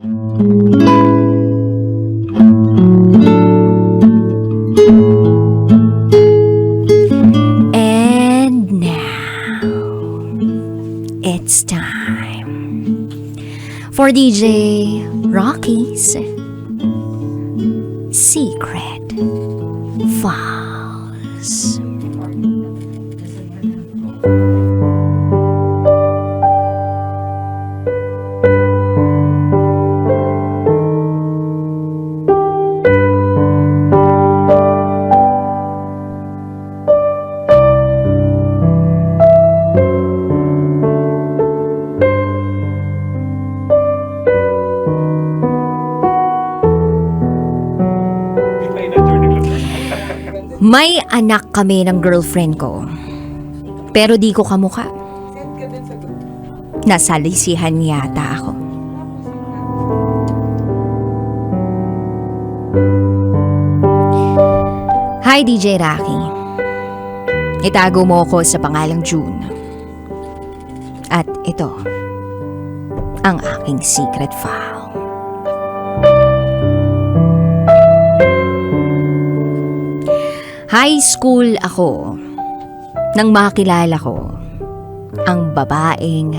And now, it's time for DJ Rocky's Secret Files. May anak kami ng girlfriend ko. Pero di ko kamukha. Nasalisihan yata ako. Hi DJ Rocky. Itago mo ako sa pangalang June. At ito, ang aking secret file. High school ako nang makilala ko ang babaeng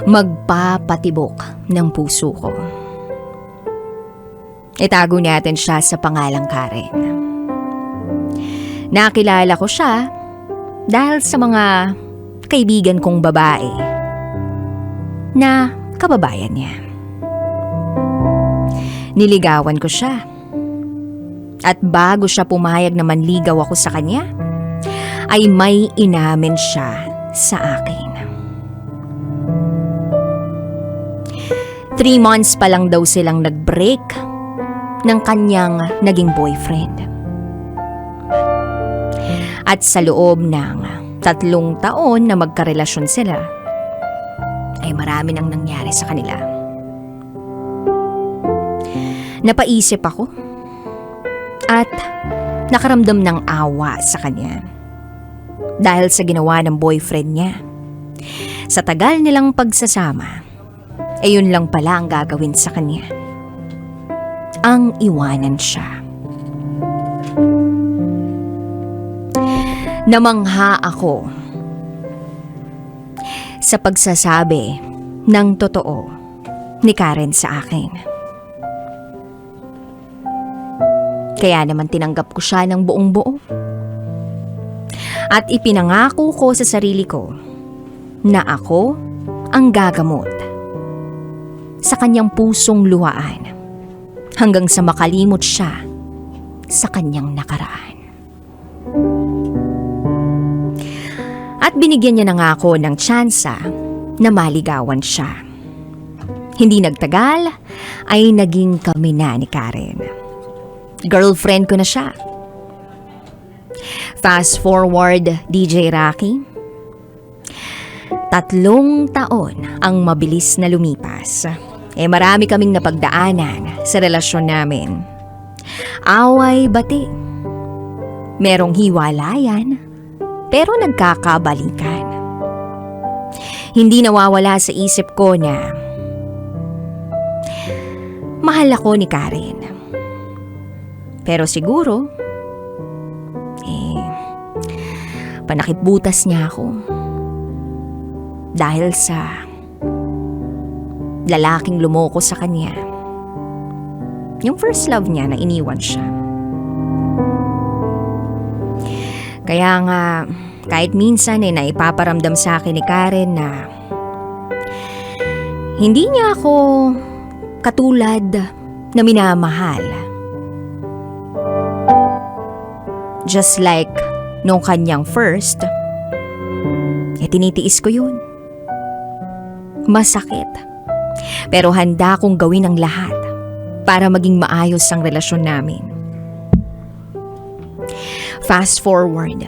magpapatibok ng puso ko. Itago natin siya sa pangalang Karen. Nakilala ko siya dahil sa mga kaibigan kong babae na kababayan niya. Niligawan ko siya. At bago siya pumayag na manligaw ako sa kanya, ay may inamin siya sa akin. 3 months pa lang daw silang nag-break ng kanyang naging boyfriend. At sa loob ng 3 taon na magkarelasyon sila, ay marami nang nangyari sa kanila. Napaisip ako at nakaramdam ng awa sa kanya dahil sa ginawa ng boyfriend niya. Sa tagal nilang pagsasama, yun lang pala ang gagawin sa kanya. Ang iwanan siya. Namangha ako sa pagsasabi ng totoo ni Karen sa akin. Kaya naman tinanggap ko siya ng buong buo. At ipinangako ko sa sarili ko na ako ang gagamot sa kanyang pusong luhaan hanggang sa makalimot siya sa kanyang nakaraan. At binigyan niya na nga ako ng tsansa na maligawan siya. Hindi nagtagal ay naging kami na ni Karen. Girlfriend ko na siya. Fast forward, DJ Rocky. 3 taon ang mabilis na lumipas. Marami kaming napagdaanan sa relasyon namin. Away bati. Merong hiwalayan, pero nagkakabalikan. Hindi nawawala sa isip ko na mahal ako ni Karen. Pero siguro, panakipbutas niya ako. Dahil sa lalaking lumoko sa kanya. Yung first love niya na iniwan siya. Kaya nga, kahit minsan naipaparamdam sa akin ni Karen na hindi niya ako katulad na minamahal. Just like nung kanyang first, tinitiis ko yun. Masakit. Pero handa kong gawin ang lahat para maging maayos ang relasyon namin. Fast forward.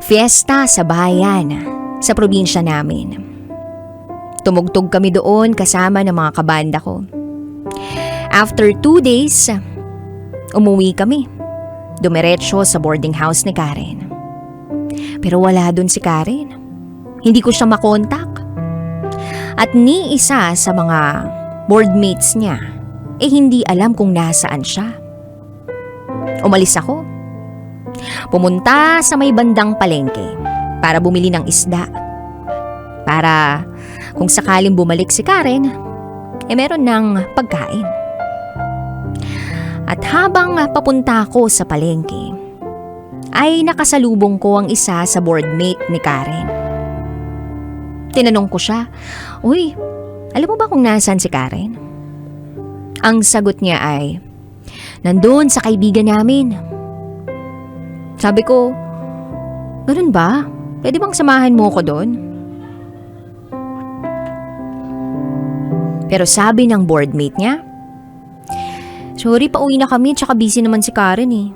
Fiesta sa bayan, sa probinsya namin. Tumugtog kami doon kasama ng mga kabanda ko. After 2 days, umuwi kami. Dumiretso sa boarding house ni Karen. Pero wala doon si Karen. Hindi ko siya makontak. At ni isa sa mga boardmates niya hindi alam kung nasaan siya. Umalis ako. Pumunta sa may bandang palengke para bumili ng isda. Para kung sakaling bumalik si Karen, meron ng pagkain. At habang papunta ako sa palengke, ay nakasalubong ko ang isa sa boardmate ni Karen. Tinanong ko siya, "Uy, alam mo ba kung nasaan si Karen?" Ang sagot niya ay, "Nandun sa kaibigan namin." Sabi ko, "Ganun ba? Pwede bang samahan mo ko doon?" Pero sabi ng boardmate niya, "Sorry, pauwi na kami, tsaka busy naman si Karen eh."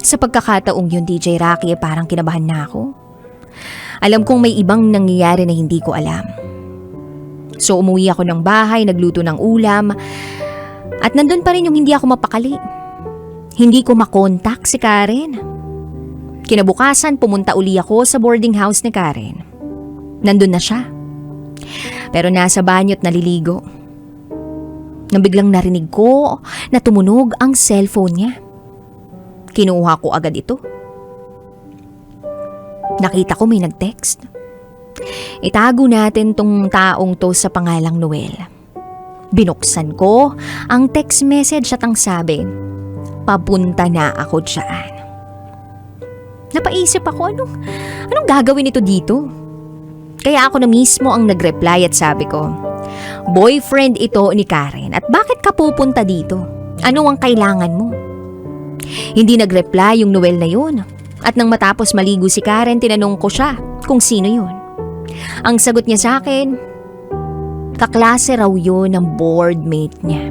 Sa pagkakataong yun, DJ Rocky, parang kinabahan na ako. Alam kong may ibang nangyayari na hindi ko alam. So umuwi ako ng bahay, nagluto ng ulam, at nandun pa rin yung hindi ako mapakali. Hindi ko makontak si Karen. Kinabukasan, pumunta uli ako sa boarding house ni Karen. Nandun na siya. Pero nasa banyo't naliligo. Nang biglang narinig ko na tumunog ang cellphone niya. Kinuha ko agad ito. Nakita ko may nag-text. Itago natin tong taong to sa pangalang Noel. Binuksan ko ang text message at ang sabi, "Papunta na ako dyan." Napaisip ako, anong gagawin ito dito? Kaya ako na mismo ang nag-reply at sabi ko, "Boyfriend ito ni Karen, at bakit ka pupunta dito? Ano ang kailangan mo?" Hindi nag-reply yung Noel na yun. At nang matapos maligo si Karen, tinanong ko siya kung sino yun. Ang sagot niya sa akin, kaklase raw yun ng boardmate niya.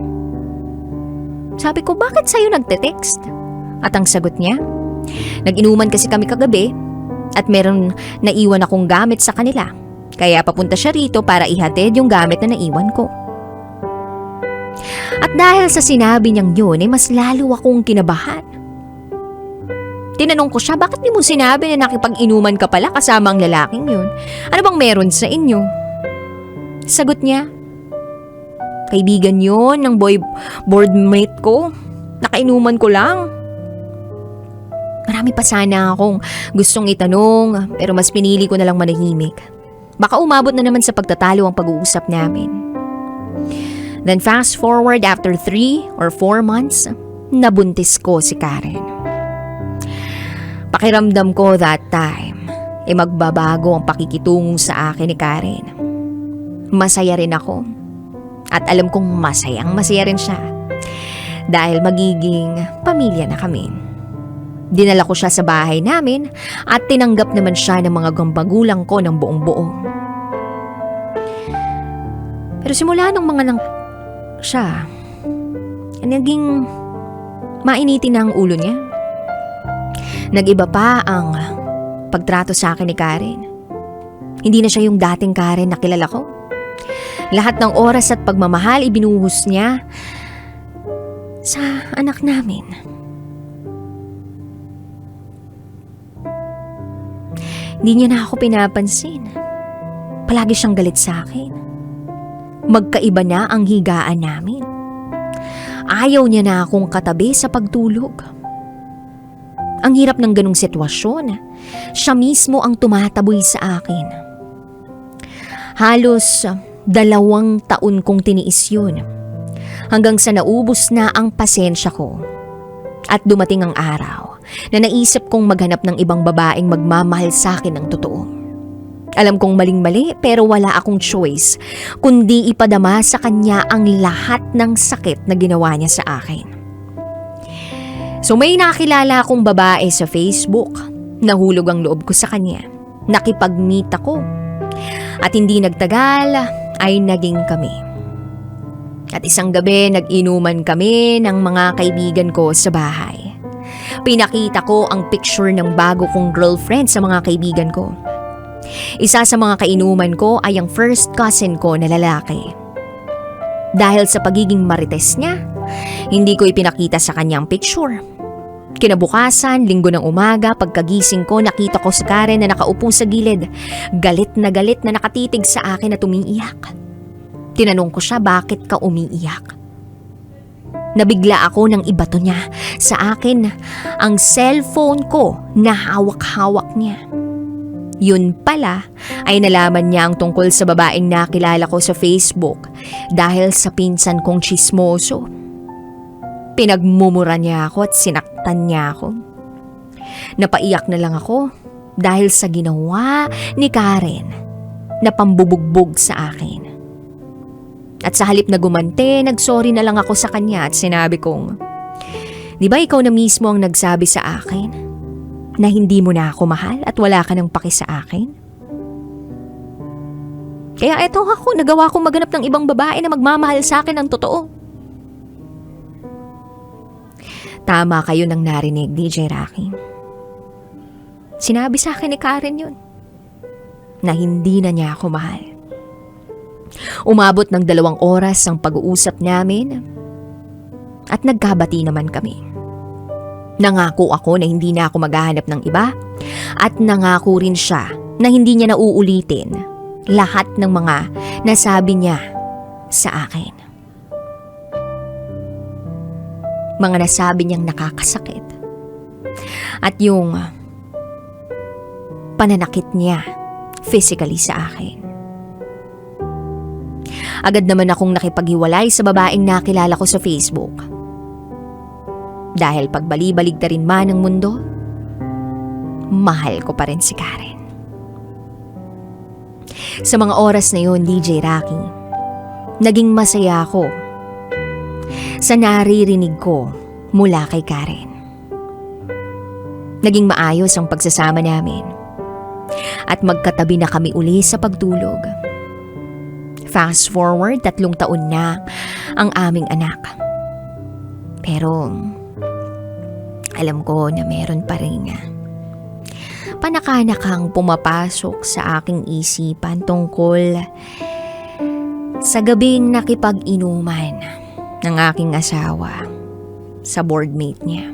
Sabi ko, "Bakit sa'yo nagte-text?" At ang sagot niya, "Nag-inuman kasi kami kagabi at meron naiwan akong gamit sa kanila. Kaya papunta siya rito para ihatid yung gamit na naiwan ko." At dahil sa sinabi niyang yun, mas lalo akong kinabahan. Tinanong ko siya, "Bakit di mo sinabi na nakipag-inuman ka pala kasama ang lalaking yun? Ano bang meron sa inyo?" Sagot niya, "Kaibigan yun ng boardmate ko. Nakainuman ko lang." Marami pa sana akong gustong itanong, pero mas pinili ko na lang manahimik. Baka umabot na naman sa pagtatalo ang pag-uusap namin. Then fast forward, after 3 or 4 months, nabuntis ko si Karen. Pakiramdam ko that time, magbabago ang pakikitungo sa akin ni Karen. Masaya rin ako. At alam kong masaya rin siya. Dahil magiging pamilya na kami. Dinala ko siya sa bahay namin at tinanggap naman siya ng mga magulang ko ng buong buo. Pero simula nung mga siya, naging mainitin na ang ulo niya. Nag-iba pa ang pagtrato sa akin ni Karen. Hindi na siya yung dating Karen na kilala ko. Lahat ng oras at pagmamahal ibinuhos niya sa anak namin. Hindi niya na ako pinapansin. Palagi siyang galit sa akin. Magkaiba na ang higaan namin. Ayaw niya na akong katabi sa pagtulog. Ang hirap ng ganung sitwasyon. Siya mismo ang tumataboy sa akin. Halos 2 taon kong tiniis yun. Hanggang sa naubos na ang pasensya ko. At dumating ang araw na naisip kong maghanap ng ibang babaeng magmamahal sa akin ng totoo. Alam kong maling-mali, pero wala akong choice kundi ipadama sa kanya ang lahat ng sakit na ginawa niya sa akin. So may nakilala akong babae sa Facebook. Nahulog ang loob ko sa kanya. Nakipag-meet ako. At hindi nagtagal ay naging kami. At isang gabi nag-inuman kami ng mga kaibigan ko sa bahay. Pinakita ko ang picture ng bago kong girlfriend sa mga kaibigan ko. Isa sa mga kainuman ko ay ang first cousin ko na lalaki. Dahil sa pagiging marites niya, hindi ko ipinakita sa kanya ang picture. Kinabukasan, linggo ng umaga, pagkagising ko, nakita ko si Karen na nakaupo sa gilid. Galit na nakatitig sa akin at umiiyak. Tinanong ko siya, bakit ka umiiyak? Nabigla ako nang ibato niya sa akin ang cellphone ko na hawak-hawak niya. Yun pala ay nalaman niya ang tungkol sa babaeng nakilala ko sa Facebook dahil sa pinsan kong tsismoso. Pinagmumura niya ako at sinaktan niya ako. Napaiyak na lang ako dahil sa ginawa ni Karen na pambubugbog sa akin. At sa halip na gumante, nagsorry na lang ako sa kanya at sinabi kong, "Di ba ikaw na mismo ang nagsabi sa akin na hindi mo na ako mahal at wala ka ng paki sa akin? Kaya eto ako, nagawa kong maganap ng ibang babae na magmamahal sa akin ng totoo." Tama kayo nang narinig, DJ Rocky. Sinabi sa akin ni Karen yun, na hindi na niya ako mahal. Umabot ng 2 oras ang pag-uusap namin at nagkabati naman kami. Nangako ako na hindi na ako maghahanap ng iba at nangako rin siya na hindi niya nauulitin lahat ng mga nasabi niya sa akin. Mga nasabi niyang nakakasakit at yung pananakit niya physically sa akin. Agad naman akong nakipaghiwalay sa babaeng nakilala ko sa Facebook. Dahil pagbali-baligta rin man ng mundo, mahal ko pa rin si Karen. Sa mga oras na yun, DJ Rocky, naging masaya ako sa naririnig ko mula kay Karen. Naging maayos ang pagsasama namin at magkatabi na kami uli sa pagtulog. Fast forward, 3 taon na ang aming anak. Pero alam ko na meron pa rin panakanakang pumapasok sa aking isipan tungkol sa gabing nakipag-inuman ng aking asawa sa boardmate niya.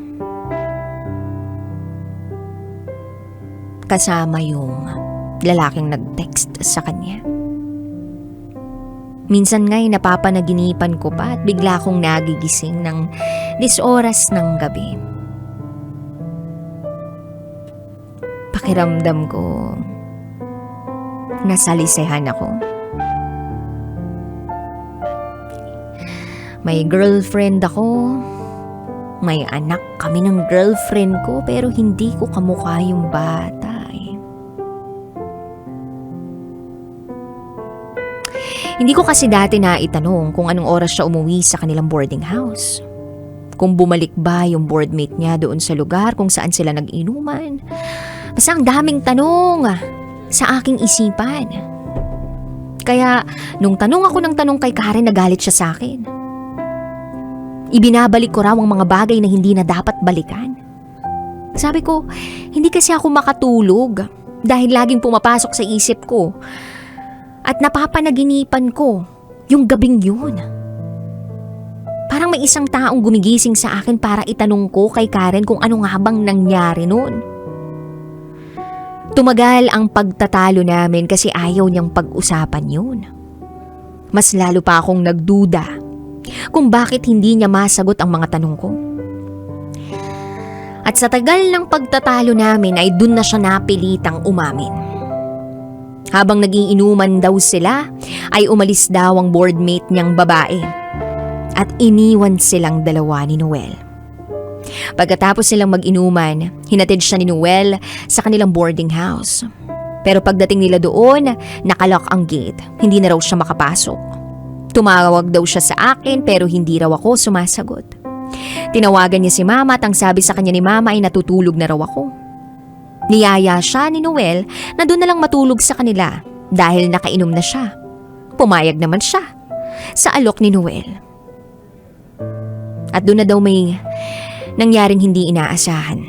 Kasama yung lalaking nag-text sa kanya. Minsan nga'y napapanaginipan ko pa at bigla akong nagigising ng 10 oras ng gabi. Pakiramdam ko, nasalisehan ako. May girlfriend ako, may anak kami ng girlfriend ko, pero hindi ko kamukha yung bata. Hindi ko kasi dati naitanong kung anong oras siya umuwi sa kanilang boarding house. Kung bumalik ba yung boardmate niya doon sa lugar kung saan sila nag-inuman. Basta ang daming tanong sa aking isipan. Kaya nung tanong ako ng tanong kay Karen, nagalit siya sa akin. Ibinabalik ko raw ang mga bagay na hindi na dapat balikan. Sabi ko, hindi kasi ako makatulog dahil laging pumapasok sa isip ko at napapanaginipan ko yung gabing yun. Parang may isang taong gumigising sa akin para itanong ko kay Karen kung ano nga bang nangyari noon. Tumagal ang pagtatalo namin kasi ayaw niyang pag-usapan yun. Mas lalo pa akong nagduda kung bakit hindi niya masagot ang mga tanong ko. At sa tagal ng pagtatalo namin ay dun na siya napilitang umamin. Habang nag-iinuman daw sila, ay umalis daw ang boardmate niyang babae at iniwan silang dalawa ni Noel. Pagkatapos silang mag-inuman, hinatid siya ni Noel sa kanilang boarding house. Pero pagdating nila doon, nakalock ang gate, hindi na raw siya makapasok. Tumawag daw siya sa akin pero hindi raw ako sumasagot. Tinawagan niya si Mama at ang sabi sa kanya ni Mama ay natutulog na raw ako. Niyaya siya ni Noel na doon na lang matulog sa kanila dahil nakainom na siya. Pumayag naman siya sa alok ni Noel. At doon na daw may nangyaring hindi inaasahan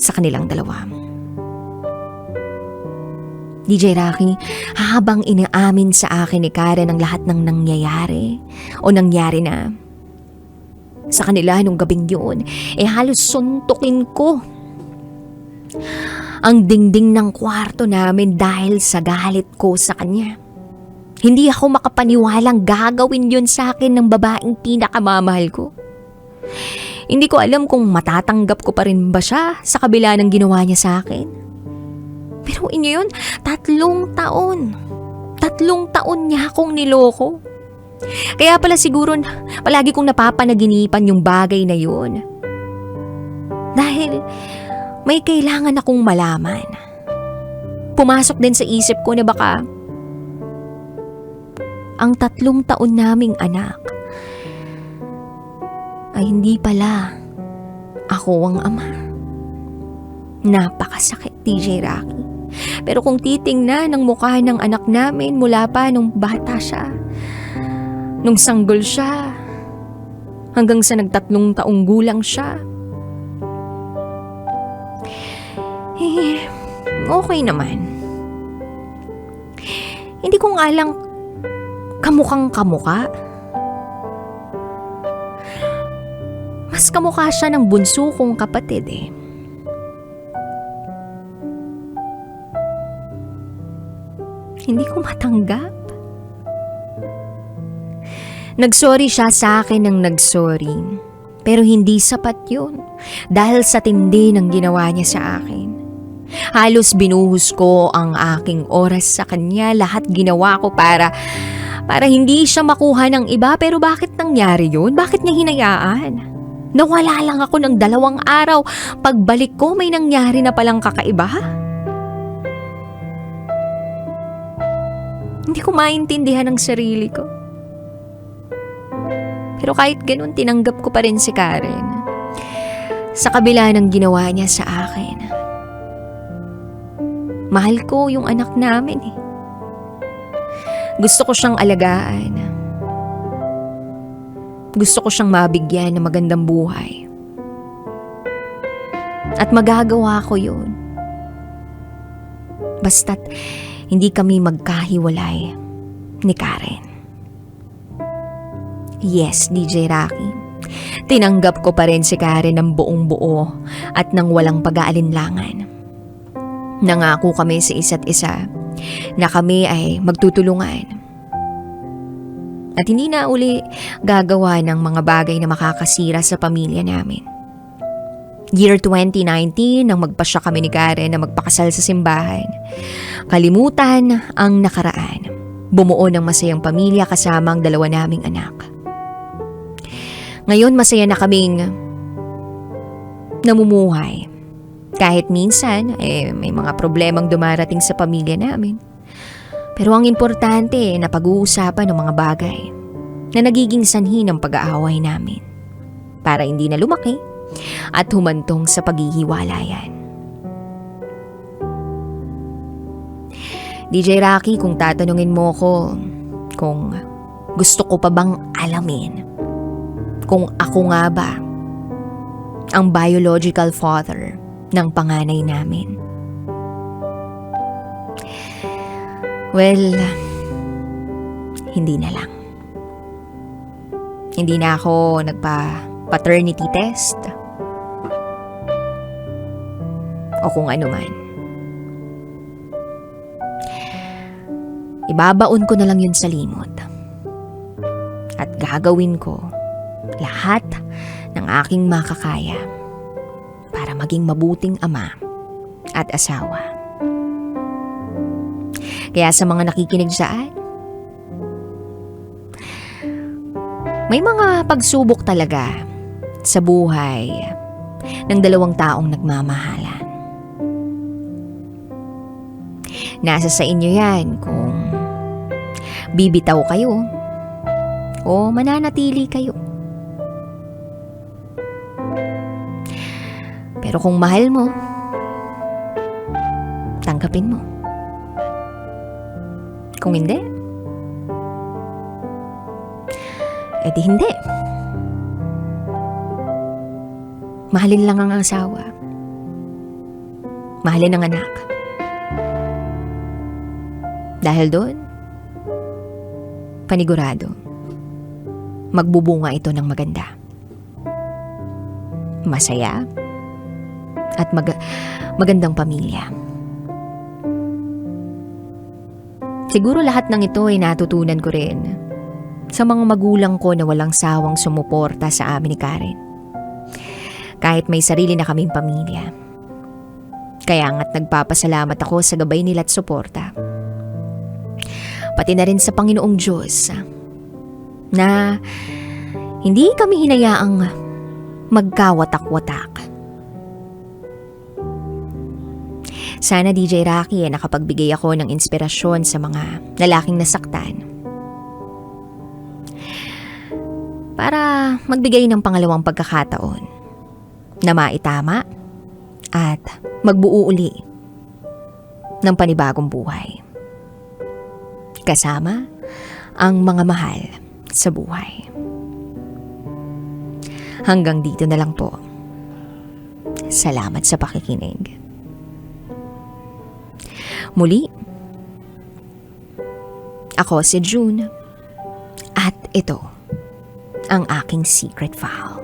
sa kanilang dalawa. DJ Rocky, habang inaamin sa akin ni Karen ang lahat ng nangyayari o nangyari na, sa kanila nung gabing yun, halos suntukin ko ang dingding ng kwarto namin dahil sa galit ko sa kanya. Hindi ako makapaniwalang gagawin yun sa akin ng babaeng pinakamamahal ko. Hindi ko alam kung matatanggap ko pa rin ba siya sa kabila ng ginawa niya sa akin. Pero inyo yun, 3 taon. 3 taon niya akong niloko. Kaya pala siguro palagi kong napapanaginipan yung bagay na yun. Dahil may kailangan akong malaman. Pumasok din sa isip ko na baka ang 3 taon naming anak ay hindi pala ako ang ama. Napakasakit, DJ Rocky. Pero kung titingnan ang mukha ng anak namin mula pa nung bata siya, nung sanggol siya, hanggang sa nag-3 taong gulang siya, okay naman. Hindi ko nga lang kamukhang kamukha. Mas kamukha siya ng bunso kong kapatid Hindi ko matanggap. Nagsorry siya sa akin ng nagsorry. Pero hindi sapat yun dahil sa tindi ng ginawa niya sa akin. Halos binuhos ko ang aking oras sa kanya. Lahat ginawa ko para hindi siya makuha ng iba. Pero bakit nangyari yun? Bakit niya hinayaan? Nawala lang ako ng 2 araw. Pagbalik ko may nangyari na palang kakaiba. Hindi ko maintindihan ang sarili ko. Pero kahit ganun, tinanggap ko pa rin si Karen. Sa kabila ng ginawa niya sa akin. Mahal ko yung anak namin Gusto ko siyang alagaan. Gusto ko siyang mabigyan ng magandang buhay. At magagawa ko yun. Basta't hindi kami magkahiwalay ni Karen. Yes, DJ Rocky. Tinanggap ko pa rin si Karen ng buong buo at nang walang pag-aalinlangan. Nangako kami sa isa't isa na kami ay magtutulungan. At hindi na uli gagawa ng mga bagay na makakasira sa pamilya namin. Year 2019 nang magpasya kami ni Karen na magpakasal sa simbahan. Kalimutan ang nakaraan. Bumuo ng masayang pamilya kasama ang 2 naming anak. Ngayon masaya na kaming namumuhay. Kahit minsan may mga problemang dumarating sa pamilya namin. Pero ang importante na pag-uusapan ng mga bagay na nagiging sanhi ng pag-aaway namin para hindi na lumaki at humantong sa paghihiwalayan. DJ Rocky, kung tatanungin mo ko kung gusto ko pa bang alamin kung ako nga ba ang biological father ng panganay namin. Well, hindi na lang. Hindi na ako nagpa-paternity test o kung ano man. Ibabaon ko na lang yun sa limot. At gagawin ko lahat ng aking makakaya para maging mabuting ama at asawa. Kaya sa mga nakikinig dyan, may mga pagsubok talaga sa buhay ng 2 taong nagmamahalan. Nasa sa inyo yan kung bibitaw kayo o mananatili kayo. Pero kung mahal mo, tanggapin mo. Kung hindi, edi hindi. Mahalin lang ang asawa. Mahalin ang anak. Dahil doon, panigurado, magbubunga ito ng maganda. masaya, at magandang pamilya. Siguro lahat ng ito ay natutunan ko rin sa mga magulang ko na walang sawang sumuporta sa amin ni Karen. Kahit may sarili na kaming pamilya. Kaya nga't nagpapasalamat ako sa gabay nila at suporta. Pati na rin sa Panginoong Diyos na hindi kami hinayaang magkawatak-watak. Sana DJ Rocky ay nakapagbigay ako ng inspirasyon sa mga lalaking nasaktan. Para magbigay ng pangalawang pagkakataon na maitama at magbuo uli ng panibagong buhay. Kasama ang mga mahal sa buhay. Hanggang dito na lang po. Salamat sa pakikinig. Muli, ako si June at ito ang aking secret file.